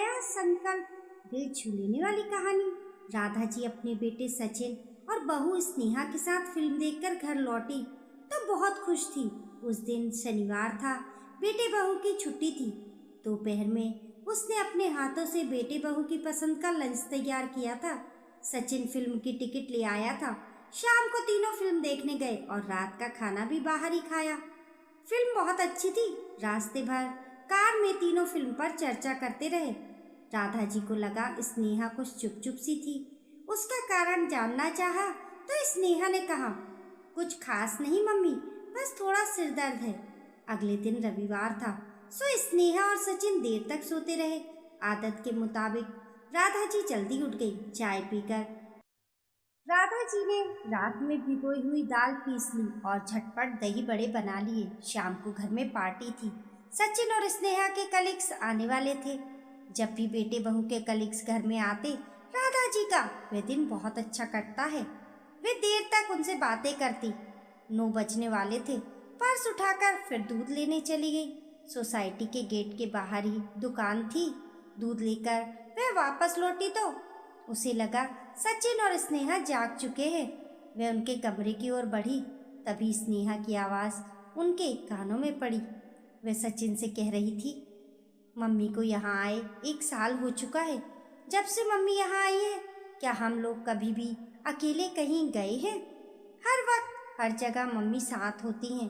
नया संकल्प, दिल छू लेने वाली कहानी। राधा जी अपने बेटे सचिन और बहू स्नेहा के साथ फिल्म देखकर घर लौटी तो बहुत खुश थी। उस दिन शनिवार था, बेटे बहू की छुट्टी थी। दोपहर में उसने अपने हाथों से बेटे बहू की पसंद का लंच तैयार किया था। सचिन फिल्म की टिकट ले आया था। शाम को तीनों फिल्म देखने गए और रात का खाना भी बाहर ही खाया। फिल्म बहुत अच्छी थी। रास्ते भर कार में तीनों फिल्म पर चर्चा करते रहे। राधा जी को लगा स्नेहा कुछ चुप चुप सी थी। उसका कारण जानना चाहा तो स्नेहा ने कहा, कुछ खास नहीं मम्मी, बस थोड़ा सिर दर्द है। अगले दिन रविवार था, सो स्नेहा और सचिन देर तक सोते रहे। आदत के मुताबिक राधा जी जल्दी उठ गई। चाय पीकर राधा जी ने रात में भिगोई हुई दाल पीस ली और झटपट दही बड़े बना लिए। शाम को घर में पार्टी थी। सचिन और स्नेहा के कलीग्स आने वाले थे। जब भी बेटे बहू के कलीग्स घर में आते, राधा जी का वह दिन बहुत अच्छा कटता है। वे देर तक उनसे बातें करती। 9 बजने वाले थे। पर्स उठाकर फिर दूध लेने चली गई। सोसाइटी के गेट के बाहर ही दुकान थी। दूध लेकर वह वापस लौटी तो उसे लगा सचिन और स्नेहा जाग चुके हैं। वह उनके कमरे की ओर बढ़ी। तभी स्नेहा की आवाज़ उनके कानों में पड़ी। वह सचिन से कह रही थी, मम्मी को यहाँ आए 1 साल हो चुका है। जब से मम्मी यहाँ आई है, क्या हम लोग कभी भी अकेले कहीं गए हैं? हर वक्त हर जगह मम्मी साथ होती हैं।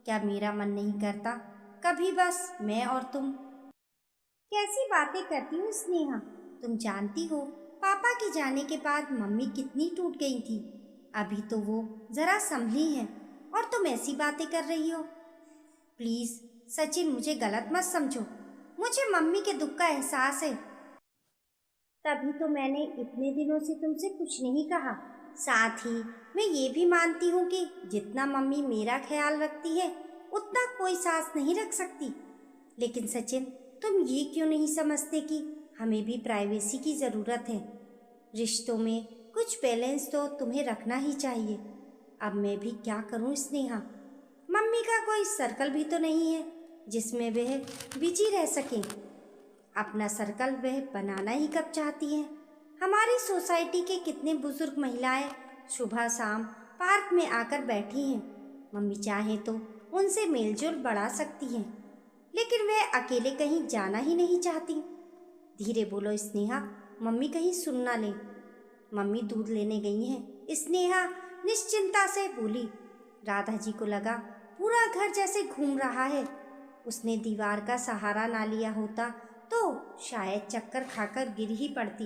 क्या मेरा मन नहीं करता कभी बस मैं और तुम? कैसी बातें करती हो स्नेहा? तुम जानती हो पापा के जाने के बाद मम्मी कितनी टूट गई थी। अभी तो वो जरा संभली हैं और तुम ऐसी बातें कर रही हो। प्लीज सचिन, मुझे गलत मत समझो। मुझे मम्मी के दुख का एहसास है। तभी तो मैंने इतने दिनों से तुमसे कुछ नहीं कहा। साथ ही मैं ये भी मानती हूँ कि जितना मम्मी मेरा ख्याल रखती है उतना कोई सास नहीं रख सकती। लेकिन सचिन, तुम ये क्यों नहीं समझते कि हमें भी प्राइवेसी की ज़रूरत है? रिश्तों में कुछ बैलेंस तो तुम्हें रखना ही चाहिए। अब मैं भी क्या करूं स्नेहा? मम्मी का कोई सर्कल भी तो नहीं है जिसमें वह बिजी रह सके। अपना सर्कल वह बनाना ही कब चाहती हैं। हमारी सोसाइटी के कितने बुजुर्ग महिलाएं सुबह शाम पार्क में आकर बैठी हैं। मम्मी चाहे तो उनसे मेलजोल बढ़ा सकती हैं, लेकिन वह अकेले कहीं जाना ही नहीं चाहती। धीरे बोलो स्नेहा, मम्मी कहीं सुन ना ले। मम्मी दूध लेने गई हैं, स्नेहा निश्चिंता से बोली। राधा जी को लगा पूरा घर जैसे घूम रहा है। उसने दीवार का सहारा ना लिया होता तो शायद चक्कर खाकर गिर ही पड़ती।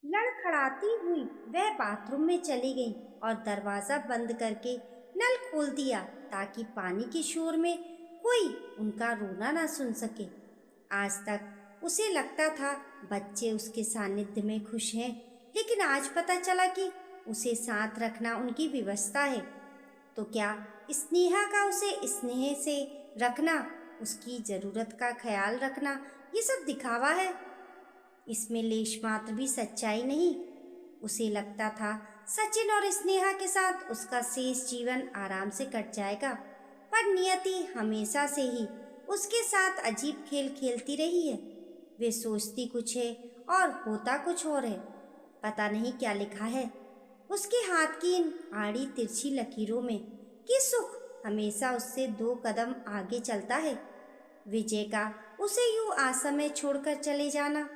लड़खड़ाती हुई वह बाथरूम में चली गई और दरवाज़ा बंद करके नल खोल दिया ताकि पानी के शोर में कोई उनका रोना ना सुन सके। आज तक उसे लगता था बच्चे उसके सानिध्य में खुश हैं, लेकिन आज पता चला कि उसे साथ रखना उनकी व्यवस्था है। तो क्या स्नेहा का उसे स्नेह से रखना, उसकी ज़रूरत का ख्याल रखना, ये सब दिखावा है? इसमें लेश मात्र भी सच्चाई नहीं। उसे लगता था सचिन और स्नेहा के साथ उसका शेष जीवन आराम से कट जाएगा, पर नियति हमेशा से ही उसके साथ अजीब खेल खेलती रही है। वे सोचती कुछ है और होता कुछ और है। पता नहीं क्या लिखा है उसके हाथ की इन आड़ी तिरछी लकीरों में कि सुख हमेशा उससे 2 कदम आगे चलता है। विजय का उसे यूं असमय छोड़कर चले जाना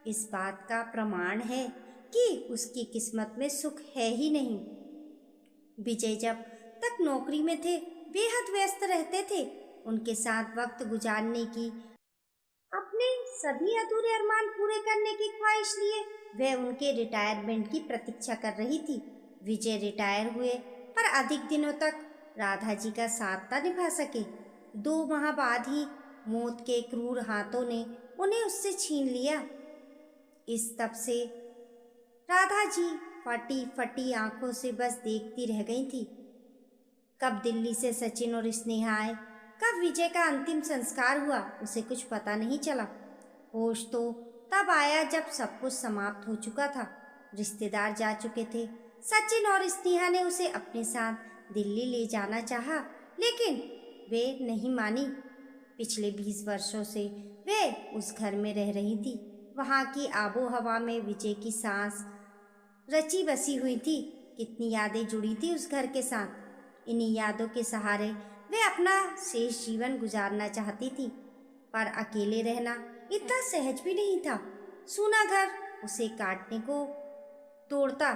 इस बात का प्रमाण है कि उसकी किस्मत में सुख है ही नहीं। विजय जब तक नौकरी में थे बेहद व्यस्त रहते थे। उनके साथ वक्त गुजारने की, अपने सभी अधूरे अरमान पूरे करने की ख्वाहिश लिए वह उनके रिटायरमेंट की प्रतीक्षा कर रही थी। विजय रिटायर हुए पर अधिक दिनों तक राधा जी का साथ न निभा सके। 2 माह बाद ही मौत के क्रूर हाथों ने उन्हें उससे छीन लिया। इस तब से राधा जी फटी फटी आंखों से बस देखती रह गई थी। कब दिल्ली से सचिन और स्नेहा आए, कब विजय का अंतिम संस्कार हुआ, उसे कुछ पता नहीं चला। होश तो तब आया जब सब कुछ समाप्त हो चुका था। रिश्तेदार जा चुके थे। सचिन और स्नेहा ने उसे अपने साथ दिल्ली ले जाना चाहा, लेकिन वे नहीं मानी। पिछले 20 वर्षों से वे उस घर में रह रही थी। वहाँ की आबो हवा में विजय की सांस रची बसी हुई थी। कितनी यादें जुड़ी थी उस घर के साथ। इन्हीं यादों के सहारे वे अपना शेष जीवन गुजारना चाहती थी, पर अकेले रहना इतना सहज भी नहीं था। सूना घर उसे काटने को तोड़ता।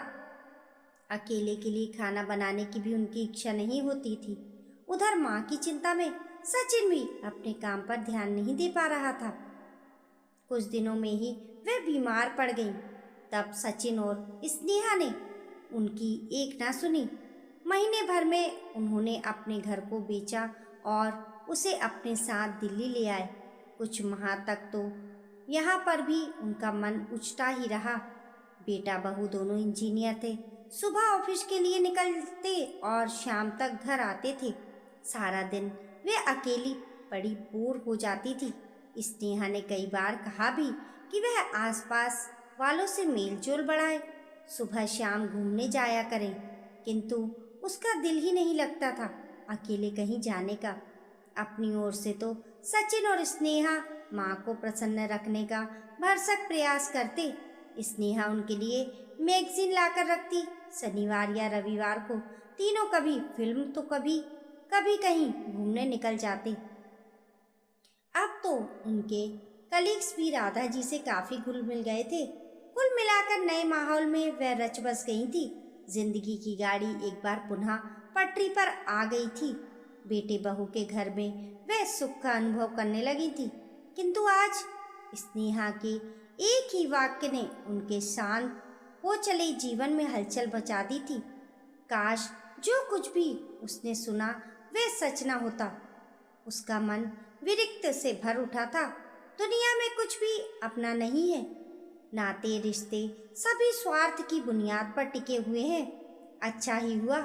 अकेले के लिए खाना बनाने की भी उनकी इच्छा नहीं होती थी। उधर माँ की चिंता में सचिन भी अपने काम पर ध्यान नहीं दे पा रहा था। कुछ दिनों में ही वे बीमार पड़ गईं। तब सचिन और स्नेहा ने उनकी एक ना सुनी। महीने भर में उन्होंने अपने घर को बेचा और उसे अपने साथ दिल्ली ले आए। कुछ माह तक तो यहाँ पर भी उनका मन उचटा ही रहा। बेटा बहू दोनों इंजीनियर थे। सुबह ऑफिस के लिए निकलते और शाम तक घर आते थे। सारा दिन वे अकेली बड़ी बोर हो जाती थी। स्नेहा ने कई बार कहा भी कि वह आसपास वालों से मेलजोल बढ़ाए, सुबह शाम घूमने जाया करें, किंतु उसका दिल ही नहीं लगता था अकेले कहीं जाने का। अपनी ओर से तो सचिन और स्नेहा माँ को प्रसन्न रखने का भरसक प्रयास करते। स्नेहा उनके लिए मैगजीन लाकर रखती। शनिवार या रविवार को तीनों कभी फिल्म तो कभी कभी कहीं घूमने निकल जाते। अब तो उनके कलीग्स भी राधा जी से काफी घुल मिल गए थे। कुल मिलाकर नए माहौल में वह रच बस गई थी। जिंदगी की गाड़ी एक बार पुनः पटरी पर आ गई थी। बेटे बहू के घर में वह सुख का अनुभव करने लगी थी, किंतु आज स्नेहा के एक ही वाक्य ने उनके शांत हो चले जीवन में हलचल मचा दी थी। काश जो कुछ भी उसने सुना वह सच न होता। उसका मन विरक्त से भर उठा था। दुनिया में कुछ भी अपना नहीं है। नाते रिश्ते सभी स्वार्थ की बुनियाद पर टिके हुए हैं। अच्छा ही हुआ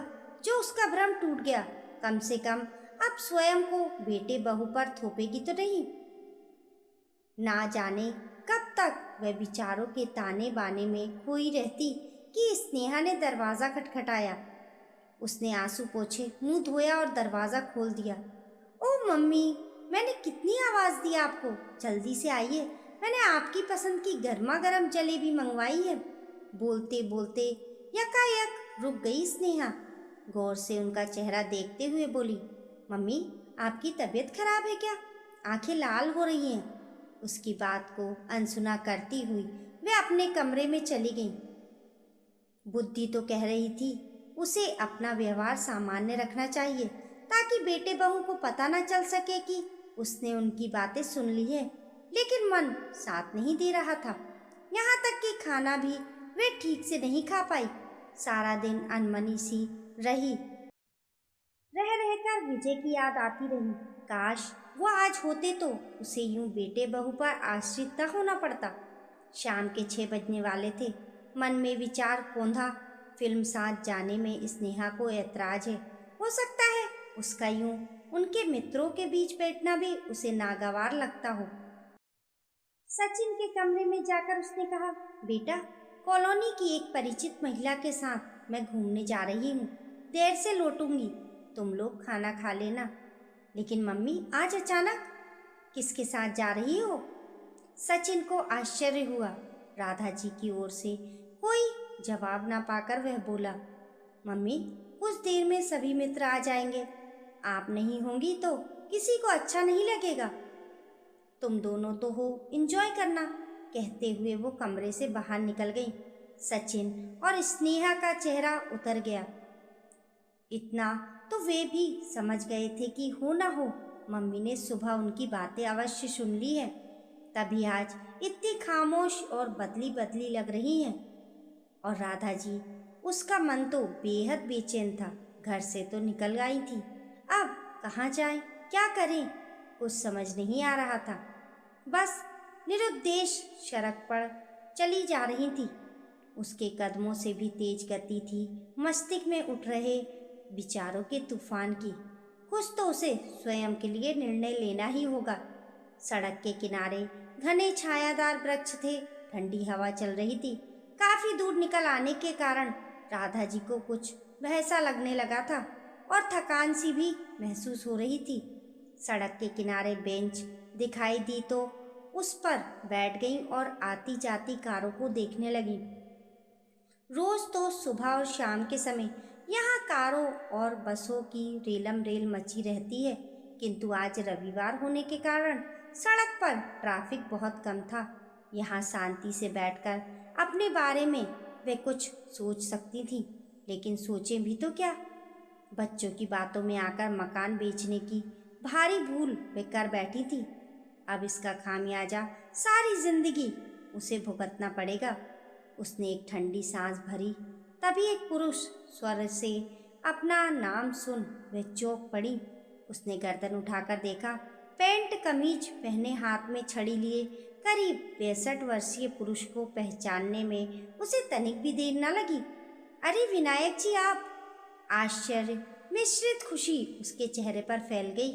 जो उसका भ्रम टूट गया। कम से कम अब स्वयं को बेटे बहू पर थोपेगी तो नहीं। ना जाने कब तक वह विचारों के ताने बाने में खोई रहती कि स्नेहा ने दरवाज़ा खटखटाया। उसने आंसू पोंछे, मुंह धोया और दरवाज़ा खोल दिया। ओ मम्मी, मैंने कितनी आवाज़ दी आपको, जल्दी से आइए, मैंने आपकी पसंद की गर्मा गर्म जलेबी मंगवाई है। बोलते बोलते यकायक रुक गई स्नेहा। गौर से उनका चेहरा देखते हुए बोली, मम्मी आपकी तबीयत खराब है क्या? आंखें लाल हो रही हैं। उसकी बात को अनसुना करती हुई वे अपने कमरे में चली गईं। बुद्धि तो कह रही थी उसे अपना व्यवहार सामान्य रखना चाहिए, ताकि बेटे बहू को पता न चल सके कि उसने उनकी बातें सुन ली है, लेकिन मन साथ नहीं दे रहा था। यहाँ तक कि खाना भी वे ठीक से नहीं खा पाई। सारा दिन अनमनी सी रही। रह रहकर विजय की याद आती रही। काश वो आज होते तो उसे यूं बेटे बहू पर आश्रित न होना पड़ता। शाम के 6 बजने वाले थे। मन में विचार कौंधा। फिल्म साथ जाने में स्नेहा को ऐतराज है। हो सकता है उसका यूं उनके मित्रों के बीच बैठना भी उसे नागवार लगता हो। सचिन के कमरे में जाकर उसने कहा, बेटा, कॉलोनी की एक परिचित महिला के साथ मैं घूमने जा रही हूँ, देर से लौटूंगी, तुम लोग खाना खा लेना। लेकिन मम्मी, आज अचानक किसके साथ जा रही हो? सचिन को आश्चर्य हुआ। राधा जी की ओर से कोई जवाब ना पाकर वह बोला, मम्मी, कुछ देर में सभी मित्र आ जाएंगे, आप नहीं होंगी तो किसी को अच्छा नहीं लगेगा। तुम दोनों तो हो, एंजॉय करना। कहते हुए वो कमरे से बाहर निकल गई। सचिन और स्नेहा का चेहरा उतर गया। इतना तो वे भी समझ गए थे कि हो ना हो मम्मी ने सुबह उनकी बातें अवश्य सुन ली है, तभी आज इतनी खामोश और बदली बदली लग रही हैं। और राधा जी, उसका मन तो बेहद बेचैन था। घर से तो निकल आई थी, अब कहाँ जाए, क्या करें, कुछ समझ नहीं आ रहा था। बस निरुद्देश सड़क पर चली जा रही थी। उसके कदमों से भी तेज गति थी मस्तिष्क में उठ रहे विचारों के तूफान की। कुछ तो उसे स्वयं के लिए निर्णय लेना ही होगा। सड़क के किनारे घने छायादार वृक्ष थे। ठंडी हवा चल रही थी। काफी दूर निकल आने के कारण राधा जी को कुछ वहसा लगने लगा था और थकान सी भी महसूस हो रही थी। सड़क के किनारे बेंच दिखाई दी तो उस पर बैठ गईं और आती जाती कारों को देखने लगीं। रोज तो सुबह और शाम के समय यहाँ कारों और बसों की रेलम रेल मची रहती है, किंतु आज रविवार होने के कारण सड़क पर ट्रैफिक बहुत कम था। यहाँ शांति से बैठकर अपने बारे में वे कुछ सोच सकती थी, लेकिन सोचें भी तो क्या। बच्चों की बातों में आकर मकान बेचने की भारी भूल वे कर बैठी थी। अब इसका खामियाजा सारी जिंदगी उसे भुगतना पड़ेगा। उसने एक ठंडी सांस भरी, तभी एक पुरुष स्वर से अपना नाम सुन वह चौंक पड़ी। उसने गर्दन उठाकर देखा। पैंट कमीज पहने, हाथ में छड़ी लिए करीब 62 वर्षीय पुरुष को पहचानने में उसे तनिक भी देर न लगी। अरे विनायक जी आप! आश्चर्य मिश्रित खुशी उसके चेहरे पर फैल गई।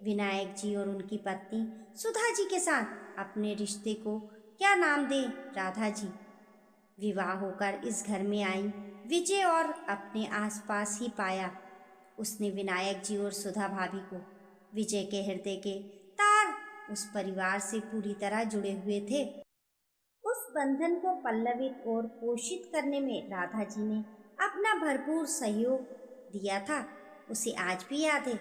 विनायक जी और उनकी पत्नी सुधा जी के साथ अपने रिश्ते को क्या नाम दें, राधा जी विवाह होकर इस घर में आई विजय और अपने आसपास ही पाया। उसने विनायक जी और सुधा भाभी को, विजय के हृदय के तार उस परिवार से पूरी तरह जुड़े हुए थे। उस बंधन को पल्लवित और पोषित करने में राधा जी ने अपना भरपूर सहयोग दिया था। उसे आज भी याद है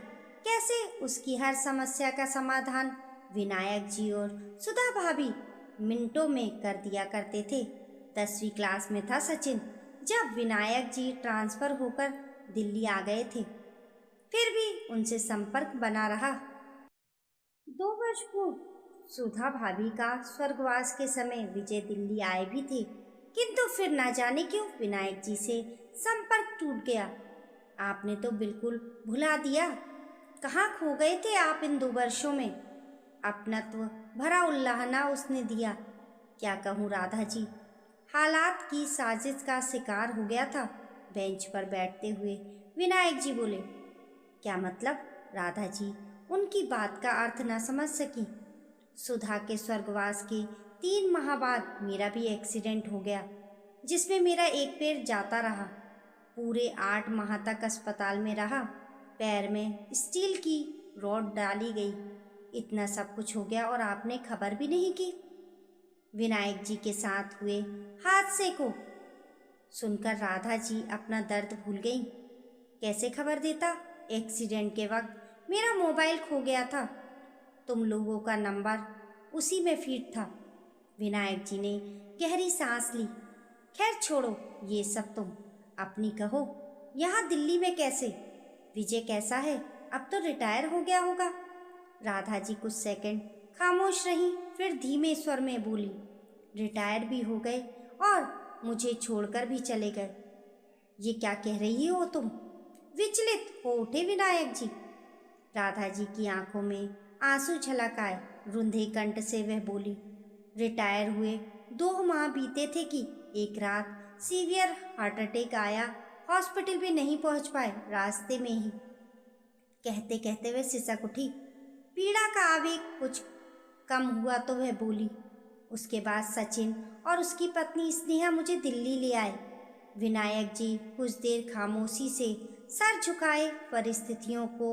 कैसे उसकी हर समस्या का समाधान विनायक जी और सुधा भाभी मिनटों में कर दिया करते थे। 10वीं क्लास में था सचिन जब विनायक जी ट्रांसफ़र होकर दिल्ली आ गए थे। फिर भी उनसे संपर्क बना रहा। 2 वर्ष पूर्व सुधा भाभी का स्वर्गवास के समय विजय दिल्ली आए भी थे, किंतु फिर ना जाने क्यों विनायक जी से संपर्क टूट गया। आपने तो बिल्कुल भुला दिया। कहाँ खो गए थे आप इन 2 वर्षों में? अपनत्व भरा उल्लाहना उसने दिया। क्या कहूँ राधा जी, हालात की साजिश का शिकार हो गया था। बेंच पर बैठते हुए विनायक जी बोले। क्या मतलब? राधा जी उनकी बात का अर्थ न समझ सकी। सुधा के स्वर्गवास के 3 माह बाद मेरा भी एक्सीडेंट हो गया, जिसमें मेरा एक पैर जाता रहा। पूरे 8 माह तक अस्पताल में रहा। पैर में स्टील की रॉड डाली गई। इतना सब कुछ हो गया और आपने खबर भी नहीं की। विनायक जी के साथ हुए हादसे को सुनकर राधा जी अपना दर्द भूल गईं। कैसे खबर देता? एक्सीडेंट के वक्त मेरा मोबाइल खो गया था। तुम लोगों का नंबर उसी में फीड था। विनायक जी ने गहरी सांस ली। खैर छोड़ो ये सब, तुम अपनी कहो। यहाँ दिल्ली में कैसे? विजय कैसा है? अब तो रिटायर हो गया होगा। राधा जी कुछ सेकंड खामोश रही, फिर धीमे स्वर में बोली, रिटायर भी हो गए और मुझे छोड़कर भी चले गए। ये क्या कह रही हो तुम? विचलित हो उठे विनायक जी। राधा जी की आंखों में आंसू छलक आए। रुंधे कंठ से वह बोली, रिटायर हुए 2 माह बीते थे कि एक रात सीवियर हार्ट अटैक आया। हॉस्पिटल भी नहीं पहुंच पाए, रास्ते में ही। कहते कहते वह सिसक उठी। पीड़ा का आवेग कुछ कम हुआ तो वह बोली, उसके बाद सचिन और उसकी पत्नी स्नेहा मुझे दिल्ली ले आए। विनायक जी कुछ देर खामोशी से सर झुकाए परिस्थितियों को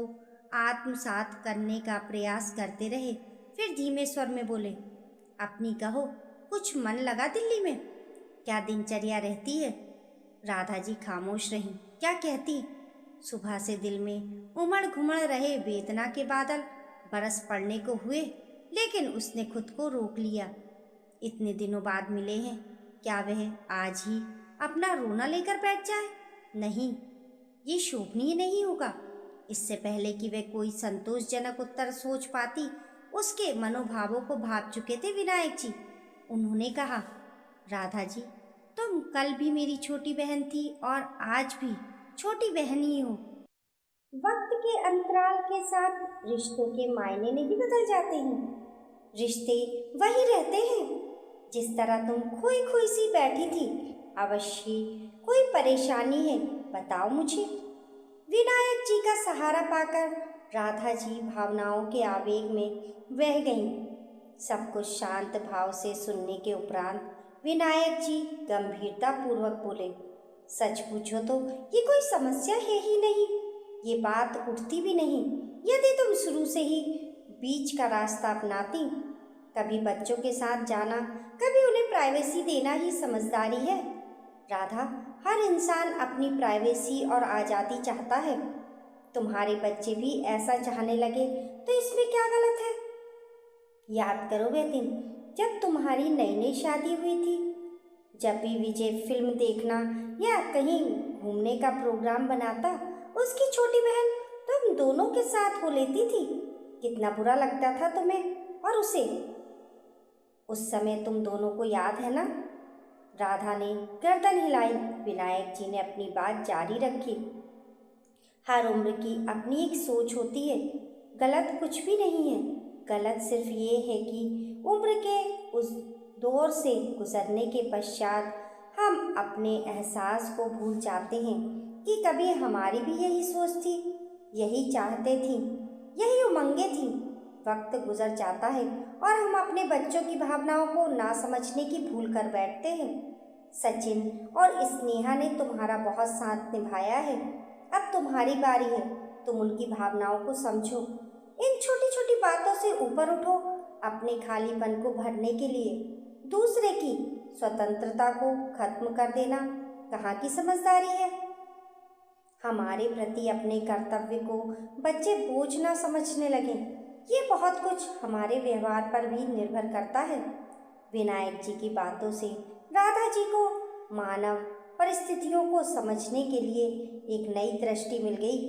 आत्मसात करने का प्रयास करते रहे। फिर धीमे स्वर में बोले, अपनी कहो, कुछ मन लगा दिल्ली में? क्या दिनचर्या रहती है? राधा जी खामोश रहीं। क्या कहती? सुबह से दिल में उमड़ घुमड़ रहे वेदना के बादल बरस पड़ने को हुए, लेकिन उसने खुद को रोक लिया। इतने दिनों बाद मिले हैं, क्या वह आज ही अपना रोना लेकर बैठ जाए? नहीं, ये शोभनीय नहीं होगा। इससे पहले कि वह कोई संतोषजनक उत्तर सोच पाती, उसके मनोभावों को भाप चुके थे विनायक जी। उन्होंने कहा, राधा जी तुम कल भी मेरी छोटी बहन थी और आज भी छोटी बहन ही हो। वक्त के अंतराल के साथ रिश्तों के मायने नहीं बदल जाते हैं। रिश्ते वही रहते हैं। जिस तरह तुम खोई खोई सी बैठी थी, अवश्य कोई परेशानी है, बताओ मुझे। विनायक जी का सहारा पाकर राधा जी भावनाओं के आवेग में बह गईं। सब कुछ शांत भाव से सुनने के उपरांत विनायक जी गंभीरता पूर्वक बोले, सच पूछो तो ये कोई समस्या है ही नहीं। ये बात उठती भी नहीं। यदि तुम शुरू से ही बीच का रास्ता अपनाती, कभी बच्चों के साथ जाना, कभी उन्हें प्राइवेसी देना ही समझदारी है। राधा, हर इंसान अपनी प्राइवेसी और आज़ादी चाहता है। तुम्हारे बच्चे भी ऐसा चाहने लगे तो इसमें क्या गलत है? याद करो वे दिन जब तुम्हारी नई नई शादी हुई थी। जब भी विजय फिल्म देखना या कहीं घूमने का प्रोग्राम बनाता, उसकी छोटी बहन तुम दोनों के साथ हो लेती थी। कितना बुरा लगता था तुम्हें और उसे। उस समय तुम दोनों को याद है ना? राधा ने गर्दन हिलाई। विनायक जी ने अपनी बात जारी रखी। हर उम्र की अपनी एक सोच होती है। गलत कुछ भी नहीं है। गलत सिर्फ ये है कि उम्र के उस दौर से गुजरने के पश्चात हम अपने एहसास को भूल जाते हैं कि कभी हमारी भी यही सोच थी, यही चाहते थी, यही उमंगें थी। वक्त गुजर जाता है और हम अपने बच्चों की भावनाओं को ना समझने की भूल कर बैठते हैं। सचिन और स्नेहा ने तुम्हारा बहुत साथ निभाया है। अब तुम्हारी बारी है। तुम उनकी भावनाओं को समझो। इन छोटी छोटी बातों से ऊपर उठो। अपने खालीपन को भरने के लिए दूसरे की स्वतंत्रता को खत्म कर देना कहाँ की समझदारी है? हमारे प्रति अपने कर्तव्य को बच्चे बोझ ना समझने लगे, ये बहुत कुछ हमारे व्यवहार पर भी निर्भर करता है। विनायक जी की बातों से राधा जी को मानव परिस्थितियों को समझने के लिए एक नई दृष्टि मिल गई।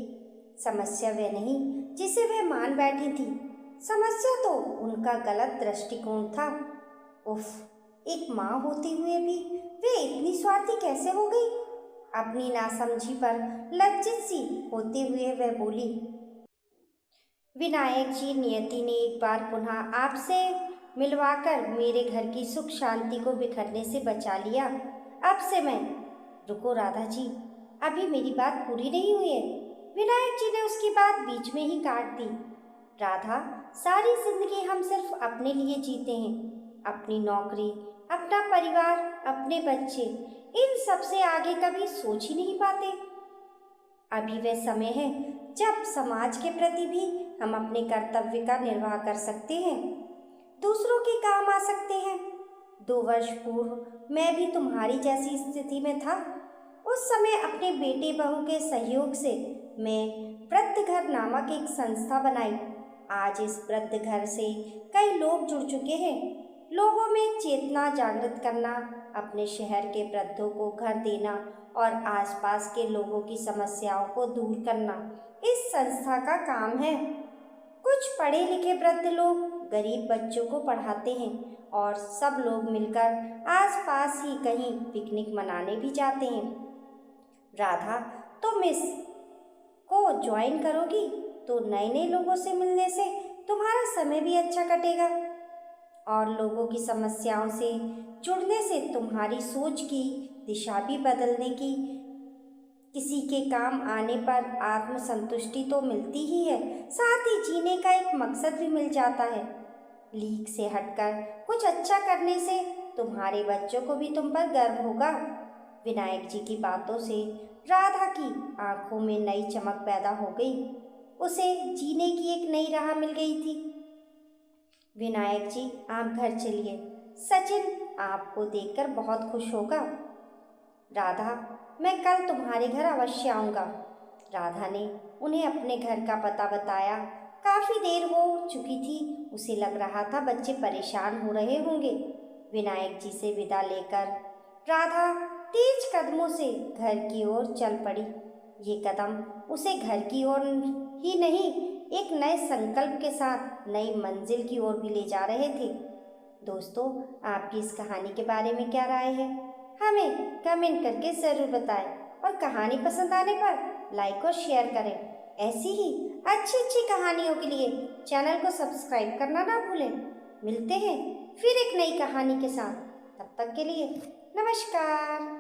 समस्या वह नहीं जिसे वह मान बैठी थी, समस्या तो उनका गलत दृष्टिकोण था। उफ, एक माँ होते हुए भी वे इतनी स्वार्थी कैसे हो गई? अपनी नासमझी पर लज्जित सी होते हुए वह बोली। विनायक जी, नियति ने एक बार पुनः आपसे मिलवाकर मेरे घर की सुख शांति को बिखरने से बचा लिया। अब से मैं। रुको राधा जी, अभी मेरी बात पूरी नहीं हुई है। विनायक जी ने उसकी बात बीच में ही काट दी। राधा, सारी जिंदगी हम सिर्फ अपने लिए जीते हैं। अपनी नौकरी, अपना परिवार, अपने बच्चे, इन सब से आगे कभी सोच ही नहीं पाते। अभी वह समय है जब समाज के प्रति भी हम अपने कर्तव्य का निर्वाह कर सकते हैं, दूसरों के काम आ सकते हैं। 2 वर्ष पूर्व मैं भी तुम्हारी जैसी स्थिति में था। उस समय अपने बेटे बहू के सहयोग से मैं वृद्ध घर नामक एक संस्था बनाई। आज इस वृद्ध घर से कई लोग जुड़ चुके हैं। लोगों में चेतना जागृत करना, अपने शहर के वृद्धों को घर देना और आसपास के लोगों की समस्याओं को दूर करना इस संस्था का काम है। कुछ पढ़े लिखे वृद्ध लोग गरीब बच्चों को पढ़ाते हैं और सब लोग मिलकर आसपास ही कहीं पिकनिक मनाने भी जाते हैं। राधा, तुम इस को ज्वाइन करोगी तो नए नए लोगों से मिलने से तुम्हारा समय भी अच्छा कटेगा और लोगों की समस्याओं से जुड़ने से तुम्हारी सोच की दिशा भी बदलने की, किसी के काम आने पर आत्मसंतुष्टि तो मिलती ही है, साथ ही जीने का एक मकसद भी मिल जाता है। लीक से हटकर कुछ अच्छा करने से तुम्हारे बच्चों को भी तुम पर गर्व होगा। विनायक जी की बातों से राधा की आंखों में नई चमक पैदा हो गई। उसे जीने की एक नई राह मिल गई थी। विनायक जी, आप घर चलिए। सचिन आपको देखकर बहुत खुश होगा। राधा, मैं कल तुम्हारे घर अवश्य आऊँगा। राधा ने उन्हें अपने घर का पता बताया। काफ़ी देर हो चुकी थी, उसे लग रहा था बच्चे परेशान हो रहे होंगे। विनायक जी से विदा लेकर राधा तेज कदमों से घर की ओर चल पड़ी। ये कदम उसे घर की ओर ही नहीं, एक नए संकल्प के साथ नई मंजिल की ओर भी ले जा रहे थे। दोस्तों, आपकी इस कहानी के बारे में क्या राय है? हमें कमेंट करके ज़रूर बताएं और कहानी पसंद आने पर लाइक और शेयर करें। ऐसी ही अच्छी अच्छी कहानियों के लिए चैनल को सब्सक्राइब करना ना भूलें। मिलते हैं फिर एक नई कहानी के साथ। तब तक के लिए नमस्कार।